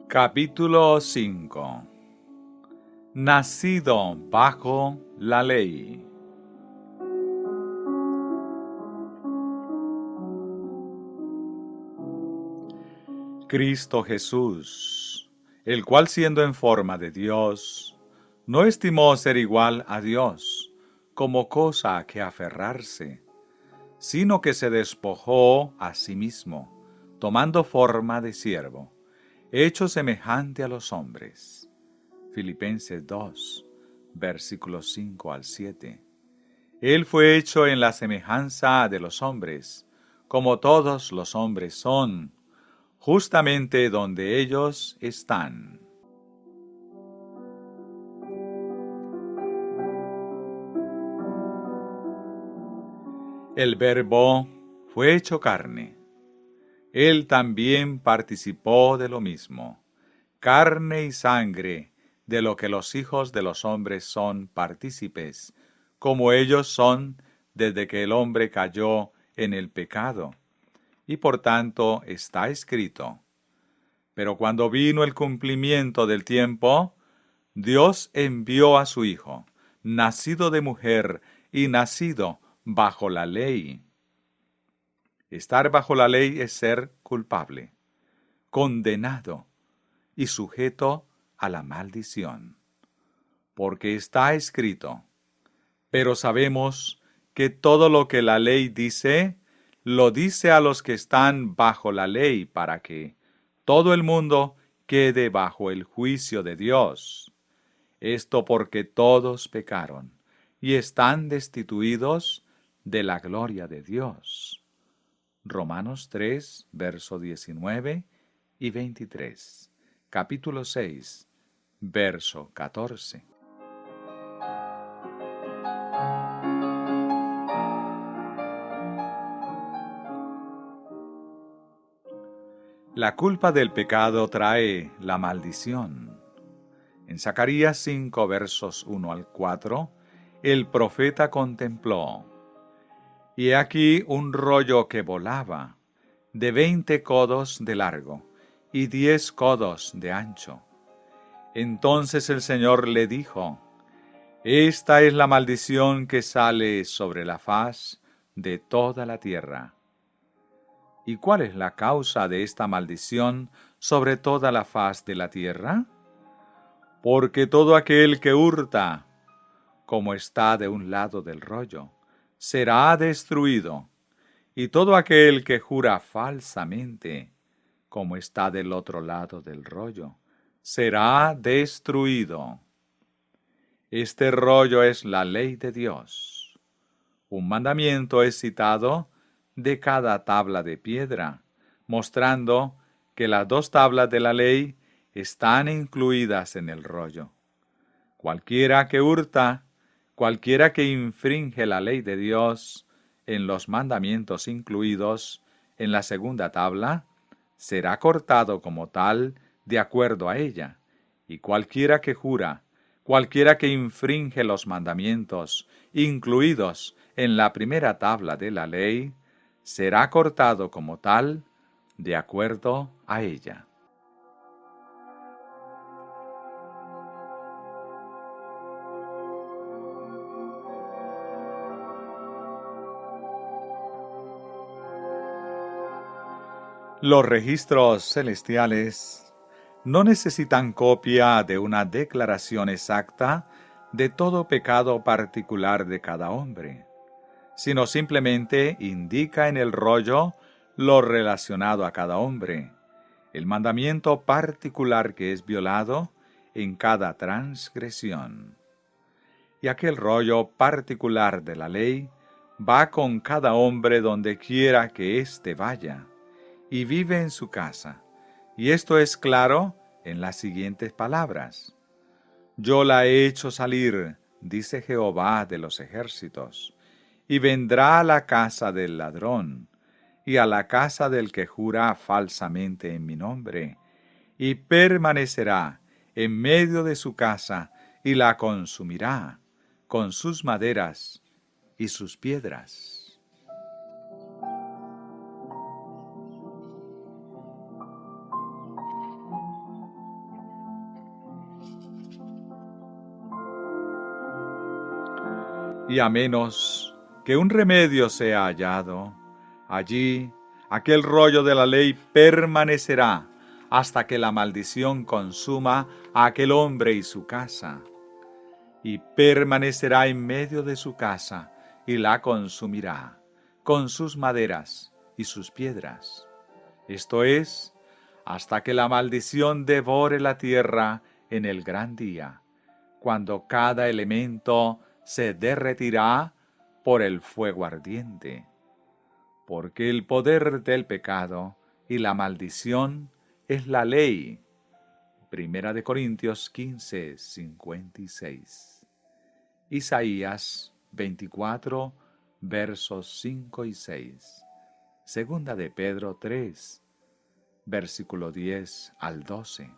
Capítulo 5. Nacido bajo la ley. Cristo Jesús, el cual siendo en forma de Dios, no estimó ser igual a Dios como cosa a que aferrarse, sino que se despojó a sí mismo, tomando forma de siervo, hecho semejante a los hombres. Filipenses 2, versículos 5 al 7. Él fue hecho en la semejanza de los hombres, como todos los hombres son, justamente donde ellos están. El Verbo fue hecho carne. Él también participó de lo mismo, carne y sangre, de lo que los hijos de los hombres son partícipes, como ellos son desde que el hombre cayó en el pecado. Y por tanto está escrito: pero cuando vino el cumplimiento del tiempo, Dios envió a su Hijo, nacido de mujer y nacido bajo la ley. Estar bajo la ley es ser culpable, condenado y sujeto a la maldición. Porque está escrito: pero sabemos que todo lo que la ley dice, lo dice a los que están bajo la ley, para que todo el mundo quede bajo el juicio de Dios. Esto porque todos pecaron y están destituidos de la gloria de Dios. Romanos 3, verso 19 y 23. Capítulo 6, verso 14. La culpa del pecado trae la maldición. En Zacarías 5, versos 1 al 4, el profeta contempló: y he aquí un rollo que volaba, de 20 codos de largo y 10 codos de ancho. Entonces el Señor le dijo: esta es la maldición que sale sobre la faz de toda la tierra. ¿Y cuál es la causa de esta maldición sobre toda la faz de la tierra? Porque todo aquel que hurta, como está de un lado del rollo, será destruido, y todo aquel que jura falsamente, como está del otro lado del rollo, será destruido. Este rollo es la ley de Dios. Un mandamiento es citado de cada tabla de piedra, mostrando que las 2 tablas de la ley están incluidas en el rollo. Cualquiera que hurta, cualquiera que infringe la ley de Dios en los mandamientos incluidos en la 2ª tabla, será cortado como tal de acuerdo a ella, y cualquiera que jura, cualquiera que infringe los mandamientos incluidos en la 1ª tabla de la ley, será cortado como tal de acuerdo a ella. Los registros celestiales no necesitan copia de una declaración exacta de todo pecado particular de cada hombre, sino simplemente indica en el rollo lo relacionado a cada hombre, el mandamiento particular que es violado en cada transgresión. Y aquel rollo particular de la ley va con cada hombre donde quiera que éste vaya, y vive en su casa. Y esto es claro en las siguientes palabras: yo la he hecho salir, dice Jehová de los ejércitos, y vendrá a la casa del ladrón, y a la casa del que jura falsamente en mi nombre, y permanecerá en medio de su casa, y la consumirá con sus maderas y sus piedras. Y a menos que un remedio sea hallado, allí aquel rollo de la ley permanecerá hasta que la maldición consuma a aquel hombre y su casa, y permanecerá en medio de su casa y la consumirá, con sus maderas y sus piedras. Esto es, hasta que la maldición devore la tierra en el gran día, cuando cada elemento se derretirá por el fuego ardiente. Porque el poder del pecado y la maldición es la ley. Primera de Corintios 15, 56. Isaías 24, versos 5 y 6. Segunda de Pedro 3, versículo 10 al 12.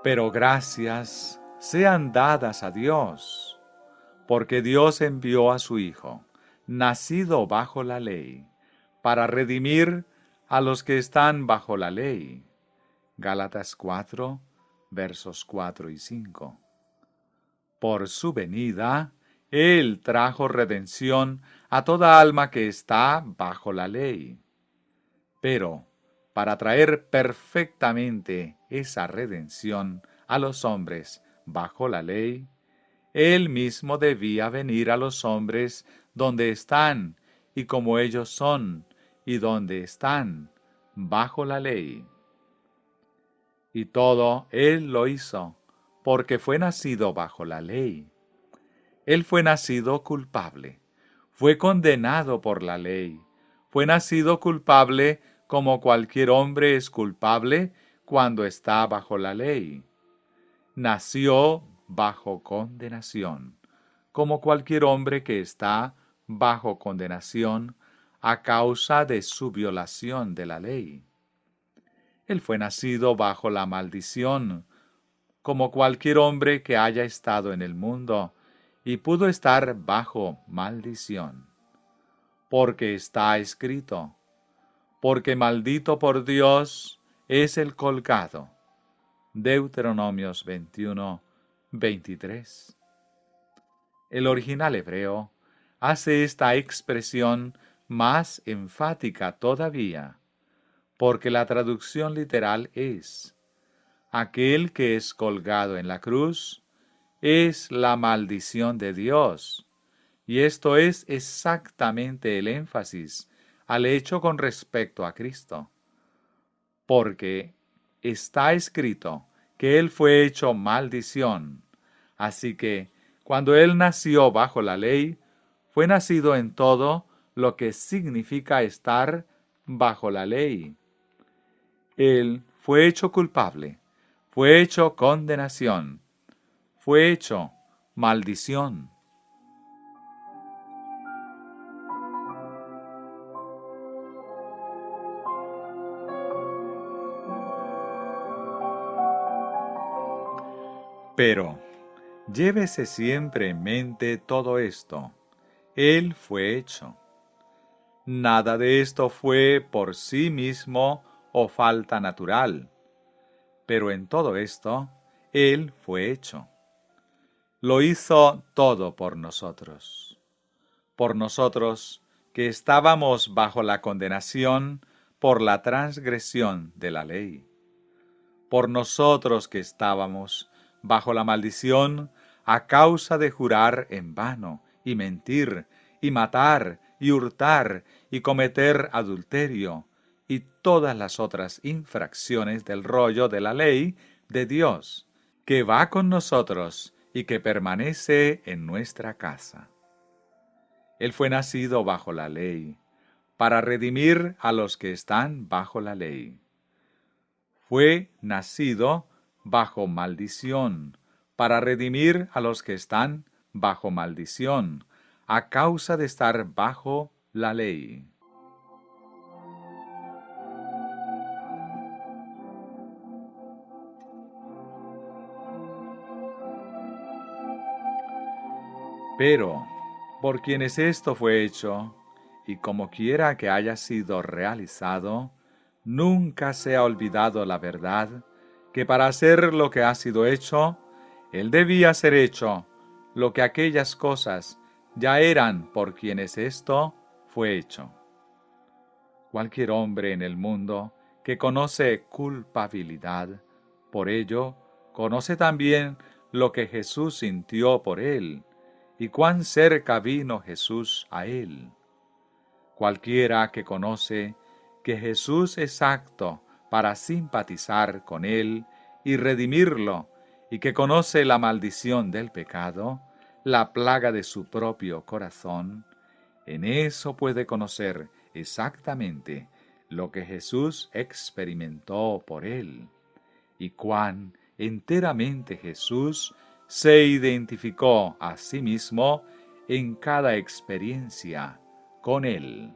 Pero gracias sean dadas a Dios, porque Dios envió a su Hijo, nacido bajo la ley, para redimir a los que están bajo la ley. Gálatas 4, versos 4 y 5. Por su venida, Él trajo redención a toda alma que está bajo la ley. Pero, para traer perfectamente esa redención a los hombres bajo la ley, Él mismo debía venir a los hombres donde están y como ellos son y donde están bajo la ley. Y todo Él lo hizo porque fue nacido bajo la ley. Él fue nacido culpable, fue condenado por la ley, fue nacido culpable como cualquier hombre es culpable cuando está bajo la ley. Nació bajo condenación, como cualquier hombre que está bajo condenación a causa de su violación de la ley. Él fue nacido bajo la maldición, como cualquier hombre que haya estado en el mundo, y pudo estar bajo maldición. Porque está escrito, porque maldito por Dios es el colgado. Deuteronomios 21, 23. El original hebreo hace esta expresión más enfática todavía, porque la traducción literal es: aquel que es colgado en la cruz es la maldición de Dios. Y esto es exactamente el énfasis al hecho con respecto a Cristo. Porque está escrito que Él fue hecho maldición. Así que, cuando Él nació bajo la ley, fue nacido en todo lo que significa estar bajo la ley. Él fue hecho culpable, fue hecho condenación, fue hecho maldición. Pero llévese siempre en mente todo esto. Él fue hecho. Nada de esto fue por sí mismo o falta natural, pero en todo esto, Él fue hecho. Lo hizo todo por nosotros que estábamos bajo la condenación por la transgresión de la ley, por nosotros que estábamos bajo la maldición a causa de jurar en vano, y mentir, y matar, y hurtar, y cometer adulterio, y todas las otras infracciones del rollo de la ley de Dios, que va con nosotros y que permanece en nuestra casa. Él fue nacido bajo la ley, para redimir a los que están bajo la ley. Fue nacido bajo maldición, para redimir a los que están bajo maldición, a causa de estar bajo la ley. Pero, por quienes esto fue hecho, y como quiera que haya sido realizado, nunca se ha olvidado la verdad, que para hacer lo que ha sido hecho, él debía ser hecho, lo que aquellas cosas ya eran por quienes esto fue hecho. Cualquier hombre en el mundo que conoce culpabilidad, por ello, conoce también lo que Jesús sintió por él, y cuán cerca vino Jesús a él. Cualquiera que conoce que Jesús es apto para simpatizar con él y redimirlo, y que conoce la maldición del pecado, la plaga de su propio corazón, en eso puede conocer exactamente lo que Jesús experimentó por él, y cuán enteramente Jesús se identificó a sí mismo en cada experiencia con él.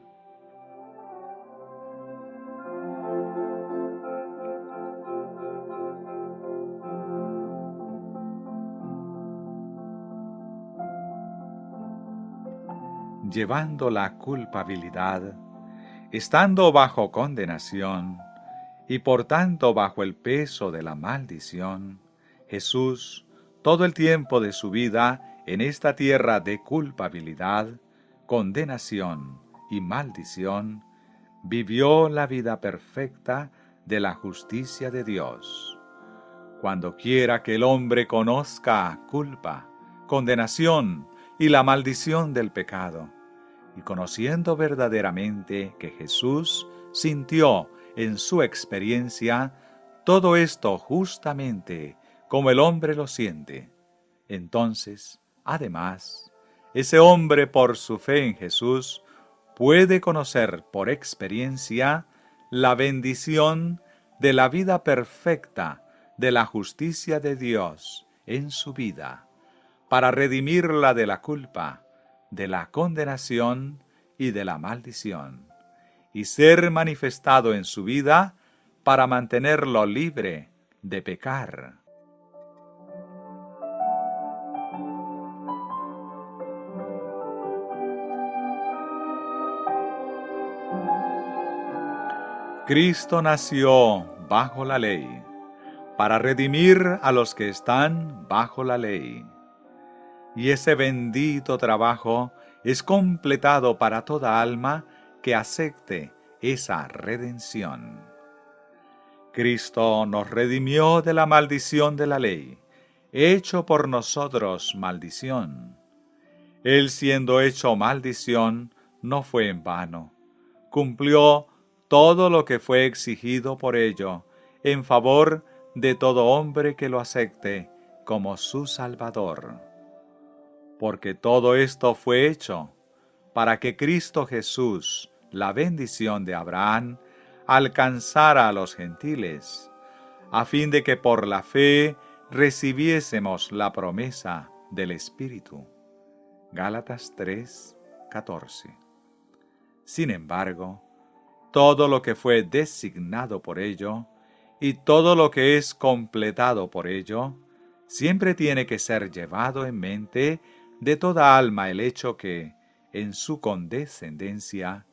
Llevando la culpabilidad, estando bajo condenación, y por tanto bajo el peso de la maldición, Jesús, todo el tiempo de su vida en esta tierra de culpabilidad, condenación y maldición, vivió la vida perfecta de la justicia de Dios. Cuando quiera que el hombre conozca culpa, condenación y la maldición del pecado, y conociendo verdaderamente que Jesús sintió en su experiencia todo esto justamente como el hombre lo siente, entonces, además, ese hombre por su fe en Jesús puede conocer por experiencia la bendición de la vida perfecta de la justicia de Dios en su vida, para redimirla de la culpa, de la condenación y de la maldición, y ser manifestado en su vida para mantenerlo libre de pecar. Cristo nació bajo la ley, para redimir a los que están bajo la ley. Y ese bendito trabajo es completado para toda alma que acepte esa redención. Cristo nos redimió de la maldición de la ley, hecho por nosotros maldición. Él, siendo hecho maldición, no fue en vano. Cumplió todo lo que fue exigido por ello, en favor de todo hombre que lo acepte como su Salvador. Porque todo esto fue hecho para que Cristo Jesús, la bendición de Abraham, alcanzara a los gentiles, a fin de que por la fe recibiésemos la promesa del Espíritu. Gálatas 3:14. Sin embargo, todo lo que fue designado por ello, y todo lo que es completado por ello, siempre tiene que ser llevado en mente de toda alma el hecho que, en su condescendencia,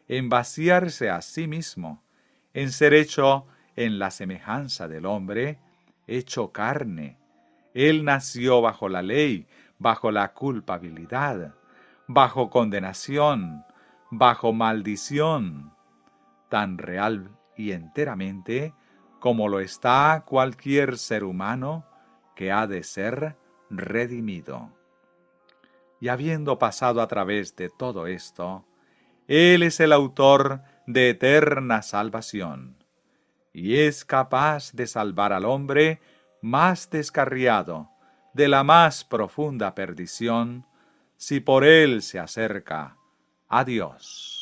en vaciarse a sí mismo, en ser hecho en la semejanza del hombre, hecho carne, él nació bajo la ley, bajo la culpabilidad, bajo condenación, bajo maldición, tan real y enteramente como lo está cualquier ser humano que ha de ser redimido. Y habiendo pasado a través de todo esto, Él es el autor de eterna salvación, y es capaz de salvar al hombre más descarriado de la más profunda perdición, si por él se acerca a Dios.